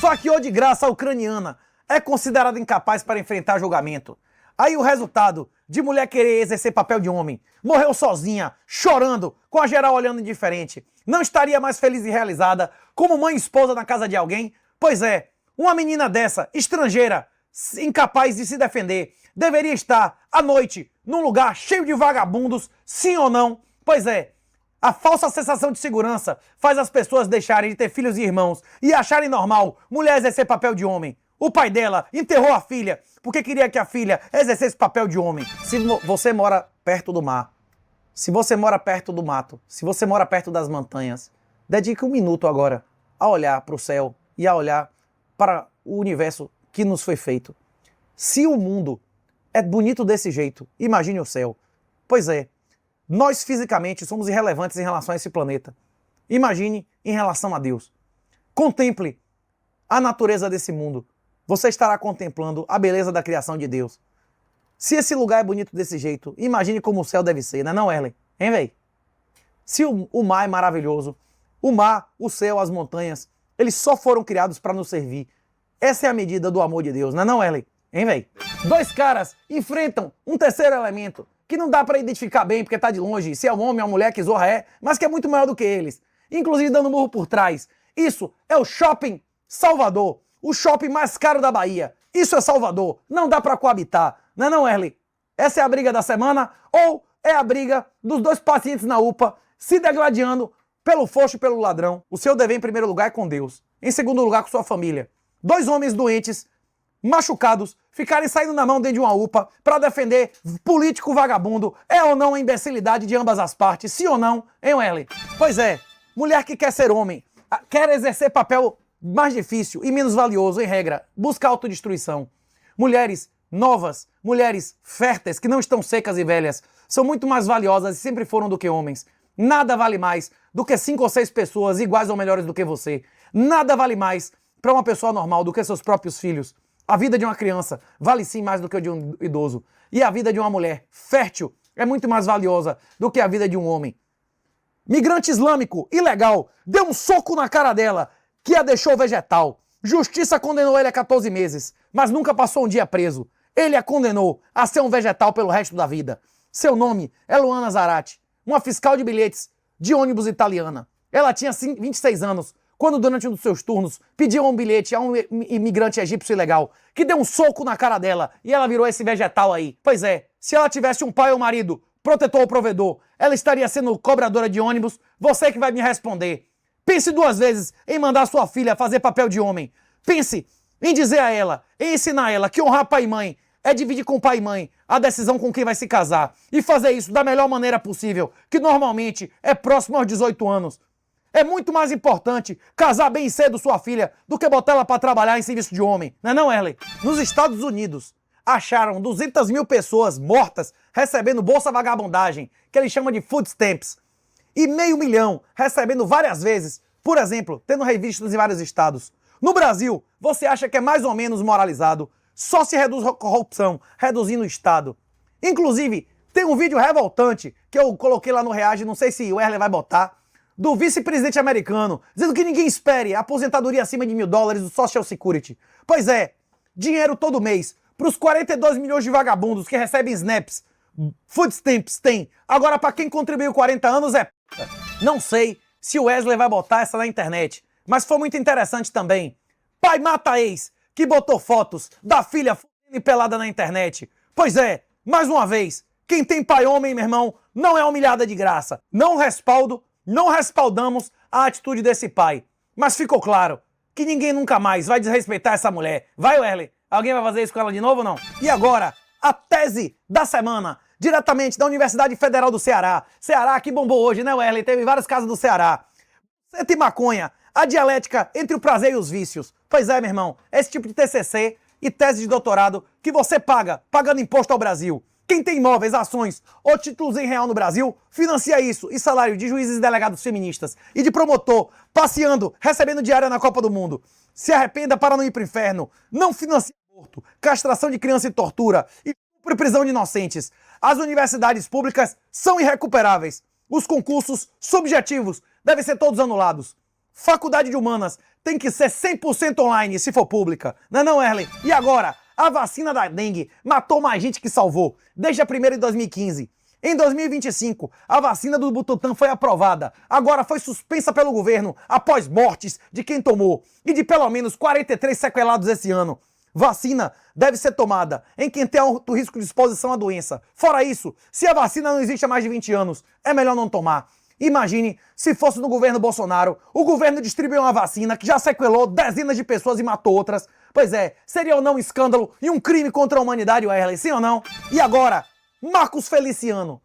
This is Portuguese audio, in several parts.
Esfaqueou de graça a ucraniana. É considerada incapaz para enfrentar julgamento. Aí o resultado de mulher querer exercer papel de homem. Morreu sozinha, chorando, com a geral olhando indiferente. Não estaria mais feliz e realizada como mãe e esposa na casa de alguém? Pois é, uma menina dessa, estrangeira, incapaz de se defender, deveria estar à noite num lugar cheio de vagabundos, sim ou não? Pois é, a falsa sensação de segurança faz as pessoas deixarem de ter filhos e irmãos e acharem normal mulher exercer papel de homem. O pai dela enterrou a filha porque queria que a filha exercesse papel de homem. Se você mora perto do mar, se você mora perto do mato, se você mora perto das montanhas, dedique um minuto agora a olhar para o céu e a olhar para o universo que nos foi feito. Se o mundo é bonito desse jeito, imagine o céu. Pois é, nós fisicamente somos irrelevantes em relação a esse planeta. Imagine em relação a Deus. Contemple a natureza desse mundo. Você estará contemplando a beleza da criação de Deus. Se esse lugar é bonito desse jeito, imagine como o céu deve ser, não é não, Erlen? Hein, véi? Se o mar é maravilhoso, o mar, o céu, as montanhas, eles só foram criados para nos servir. Essa é a medida do amor de Deus, não é não, Erlen? Hein, véi? Dois caras enfrentam um terceiro elemento que não dá para identificar bem porque tá de longe se é um homem ou uma mulher, que zorra é, mas que é muito maior do que eles. Inclusive dando murro por trás. Isso é o Shopping Salvador. O shopping mais caro da Bahia. Isso é Salvador. Não dá pra coabitar. Não é não, Erlen? Essa é a briga da semana ou é a briga dos dois pacientes na UPA se degladiando pelo foxo e pelo ladrão? O seu dever em primeiro lugar é com Deus. Em segundo lugar com sua família. Dois homens doentes, machucados, ficarem saindo na mão dentro de uma UPA pra defender político vagabundo. É ou não a imbecilidade de ambas as partes? Sim ou não, hein, Erlen? Pois é. Mulher que quer ser homem, quer exercer papel mais difícil e menos valioso, em regra, busca autodestruição. Mulheres novas, mulheres férteis, que não estão secas e velhas, são muito mais valiosas e sempre foram do que homens. Nada vale mais do que 5 ou 6 pessoas iguais ou melhores do que você. Nada vale mais para uma pessoa normal do que seus próprios filhos. A vida de uma criança vale sim mais do que a de um idoso. E a vida de uma mulher fértil é muito mais valiosa do que a vida de um homem. Migrante islâmico, ilegal, deu um soco na cara dela, que a deixou vegetal. Justiça condenou ele a 14 meses, mas nunca passou um dia preso. Ele a condenou a ser um vegetal pelo resto da vida. Seu nome é Luana Zarate, uma fiscal de bilhetes de ônibus italiana. Ela tinha 26 anos, quando durante um dos seus turnos pediu um bilhete a um imigrante egípcio ilegal, que deu um soco na cara dela e ela virou esse vegetal aí. Pois é, se ela tivesse um pai ou marido, protetor ou provedor, ela estaria sendo cobradora de ônibus. Você que vai me responder. Pense 2 vezes em mandar sua filha fazer papel de homem. Pense em dizer a ela, em ensinar ela que honrar pai e mãe é dividir com pai e mãe a decisão com quem vai se casar. E fazer isso da melhor maneira possível, que normalmente é próximo aos 18 anos. É muito mais importante casar bem cedo sua filha do que botar ela para trabalhar em serviço de homem. Não é não, Erlen? Nos Estados Unidos, acharam 200 mil pessoas mortas recebendo bolsa vagabundagem, que eles chamam de food stamps. E 500 mil recebendo várias vezes, por exemplo, tendo revistas em vários estados. No Brasil, você acha que é mais ou menos moralizado? Só se reduz a corrupção, reduzindo o Estado. Inclusive, tem um vídeo revoltante que eu coloquei lá no Reage, não sei se o Erlen vai botar, do vice-presidente americano, dizendo que ninguém espere aposentadoria acima de $1.000 do Social Security. Pois é, dinheiro todo mês para os 42 milhões de vagabundos que recebem snaps, food stamps tem. Agora, para quem contribuiu 40 anos é p***. Não sei se o Wesley vai botar essa na internet, mas foi muito interessante também. Pai mata ex, que botou fotos da filha f***ing pelada na internet. Pois é, mais uma vez, quem tem pai homem, meu irmão, não é humilhada de graça. Não respaldamos a atitude desse pai. Mas ficou claro que ninguém nunca mais vai desrespeitar essa mulher. Vai, Wesley? Alguém vai fazer isso com ela de novo ou não? E agora, a tese da semana, diretamente da Universidade Federal do Ceará. Ceará que bombou hoje, né, Wesley? Teve vários casos do Ceará. Sete maconha, a dialética entre o prazer e os vícios. Pois é, meu irmão, esse tipo de TCC e tese de doutorado que você paga, pagando imposto ao Brasil. Quem tem imóveis, ações ou títulos em real no Brasil, financia isso. E salário de juízes e delegados feministas. E de promotor, passeando, recebendo diária na Copa do Mundo. Se arrependa para não ir pro inferno. Não financie aborto, castração de criança e tortura. E por prisão de inocentes. As universidades públicas são irrecuperáveis. Os concursos subjetivos devem ser todos anulados. Faculdade de Humanas tem que ser 100% online se for pública. Não é não, Erlen? E agora? A vacina da dengue matou mais gente que salvou, desde a primeira em 2015. Em 2025, a vacina do Butantan foi aprovada. Agora foi suspensa pelo governo após mortes de quem tomou e de pelo menos 43 sequelados esse ano. Vacina deve ser tomada em quem tem alto risco de exposição à doença. Fora isso, se a vacina não existe há mais de 20 anos, é melhor não tomar. Imagine se fosse no governo Bolsonaro, o governo distribuiu uma vacina que já sequelou dezenas de pessoas e matou outras. Pois é, seria ou não um escândalo e um crime contra a humanidade, Erlen, sim ou não? E agora, Marcos Feliciano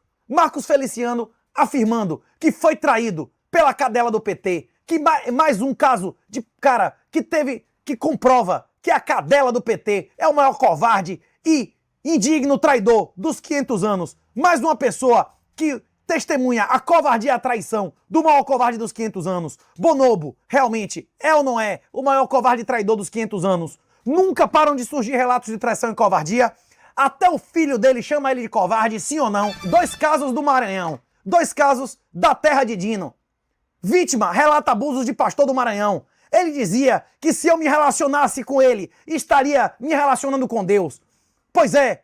afirmando que foi traído pela cadela do PT, que mais um caso de cara que comprova que a cadela do PT é o maior covarde e indigno traidor dos 500 anos. Mais uma pessoa que testemunha a covardia e a traição do maior covarde dos 500 anos. Bonobo, realmente, é ou não é o maior covarde e traidor dos 500 anos? Nunca param de surgir relatos de traição e covardia. Até o filho dele chama ele de covarde, sim ou não? 2 casos do Maranhão. 2 casos da terra de Dino. Vítima relata abusos de pastor do Maranhão. Ele dizia que se eu me relacionasse com ele, estaria me relacionando com Deus. Pois é,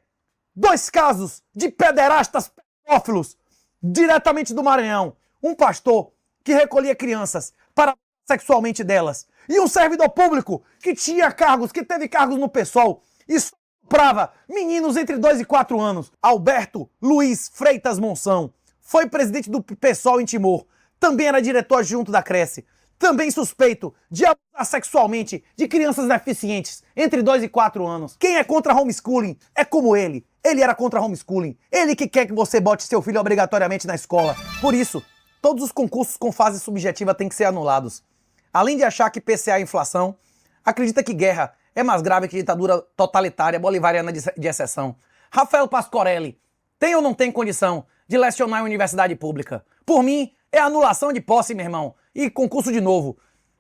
2 casos de pederastas pedófilos diretamente do Maranhão. Um pastor que recolhia crianças para sexualmente delas. E um servidor público que tinha cargos, que teve cargos no PSOL e estuprava meninos entre 2 e 4 anos. Alberto Luiz Freitas Monção foi presidente do PSOL em Timor. Também era diretor adjunto da Cresce. Também suspeito de abusar sexualmente de crianças deficientes entre 2 e 4 anos. Quem é contra homeschooling é como ele. Ele era contra homeschooling. Ele que quer que você bote seu filho obrigatoriamente na escola. Por isso, todos os concursos com fase subjetiva têm que ser anulados. Além de achar que PCA é inflação, acredita que guerra é mais grave que ditadura totalitária bolivariana de exceção. Rafael Pascorelli tem ou não tem condição de lecionar em universidade pública? Por mim, é anulação de posse, meu irmão, e concurso de novo.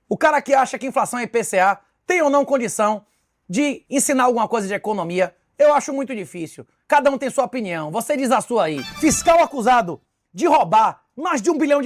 O cara que acha que inflação é IPCA tem ou não condição de ensinar alguma coisa de economia? Eu acho muito difícil. Cada um tem sua opinião. Você diz a sua aí. Fiscal acusado de roubar mais de R$1 bilhão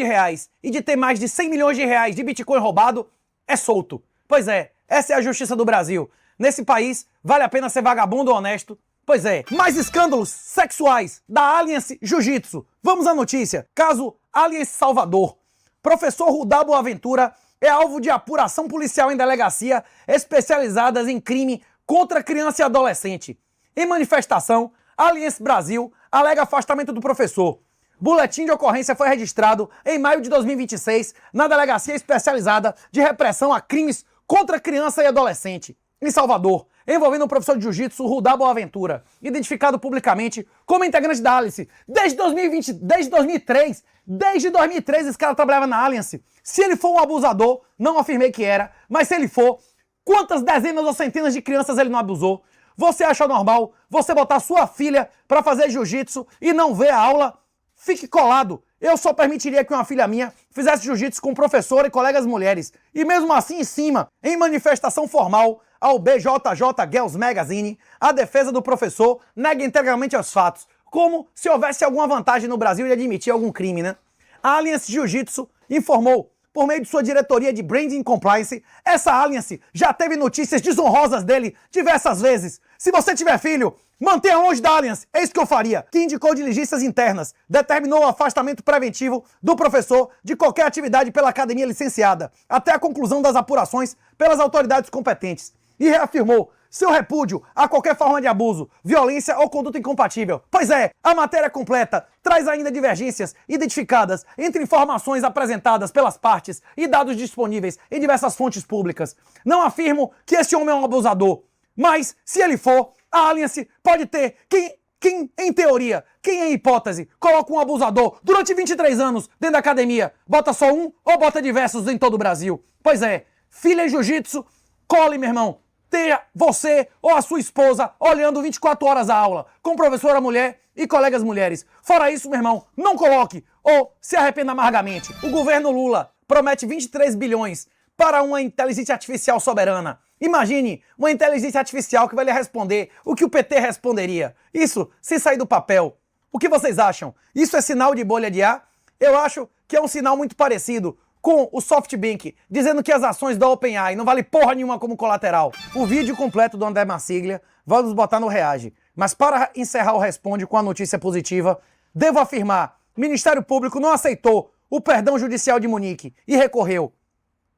e de ter mais de 100 milhões de reais de Bitcoin roubado é solto. Pois é, essa é a justiça do Brasil. Nesse país, vale a pena ser vagabundo ou honesto? Pois é, mais escândalos sexuais da Alliance Jiu-Jitsu. Vamos à notícia. Caso Alliance Salvador. Professor Rudá Boaventura é alvo de apuração policial em delegacia especializadas em crime contra criança e adolescente. Em manifestação, Alliance Brasil alega afastamento do professor. Boletim de ocorrência foi registrado em maio de 2026 na Delegacia Especializada de Repressão a Crimes contra Criança e Adolescente, em Salvador, envolvendo o professor de jiu-jitsu Rudá Boaventura, identificado publicamente como integrante da Alliance desde 2003. Desde 2003 esse cara trabalhava na Alliance. Se ele for um abusador, não afirmei que era, mas se ele for, quantas dezenas ou centenas de crianças ele não abusou? Você acha normal você botar sua filha pra fazer jiu-jitsu e não ver a aula? Fique colado. Eu só permitiria que uma filha minha fizesse jiu-jitsu com professora e colegas mulheres. E mesmo assim, em cima, em manifestação formal ao BJJ Girls Magazine, a defesa do professor nega integralmente aos fatos, como se houvesse alguma vantagem no Brasil de admitir algum crime, né? A Alliance Jiu-Jitsu informou, por meio de sua diretoria de Branding Compliance, essa Alliance já teve notícias desonrosas dele diversas vezes. Se você tiver filho, mantenha longe da Alliance, é isso que eu faria. Que indicou diligências internas, determinou o afastamento preventivo do professor de qualquer atividade pela academia licenciada, até a conclusão das apurações pelas autoridades competentes. E reafirmou seu repúdio a qualquer forma de abuso, violência ou conduta incompatível. Pois é, a matéria completa traz ainda divergências identificadas entre informações apresentadas pelas partes e dados disponíveis em diversas fontes públicas. Não afirmo que esse homem é um abusador, mas, se ele for, a Alliance pode ter quem, em teoria, quem em hipótese, coloca um abusador durante 23 anos dentro da academia, bota só um ou bota diversos em todo o Brasil? Pois é, filha em jiu-jitsu, cole, meu irmão. Tenha você ou a sua esposa olhando 24 horas a aula, com professora mulher e colegas mulheres. Fora isso, meu irmão, não coloque ou se arrependa amargamente. O governo Lula promete 23 bilhões para uma inteligência artificial soberana. Imagine uma inteligência artificial que vai lhe responder o que o PT responderia. Isso se sair do papel. O que vocês acham? Isso é sinal de bolha de ar? Eu acho que é um sinal muito parecido com o SoftBank dizendo que as ações da OpenAI não valem porra nenhuma como colateral. O vídeo completo do André Marsiglia vamos botar no Reage. Mas para encerrar o Responde com a notícia positiva, devo afirmar, Ministério Público não aceitou o perdão judicial de Monique e recorreu.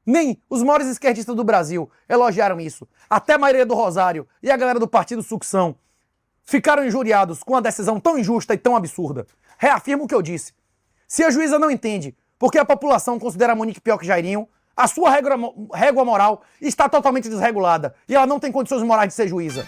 Nem os maiores esquerdistas do Brasil elogiaram isso. Até Maria do Rosário e a galera do Partido Sucção ficaram injuriados com uma decisão tão injusta e tão absurda. Reafirmo o que eu disse. Se a juíza não entende porque a população considera a Monique pior que Jairinho, a sua régua moral está totalmente desregulada e ela não tem condições morais de ser juíza.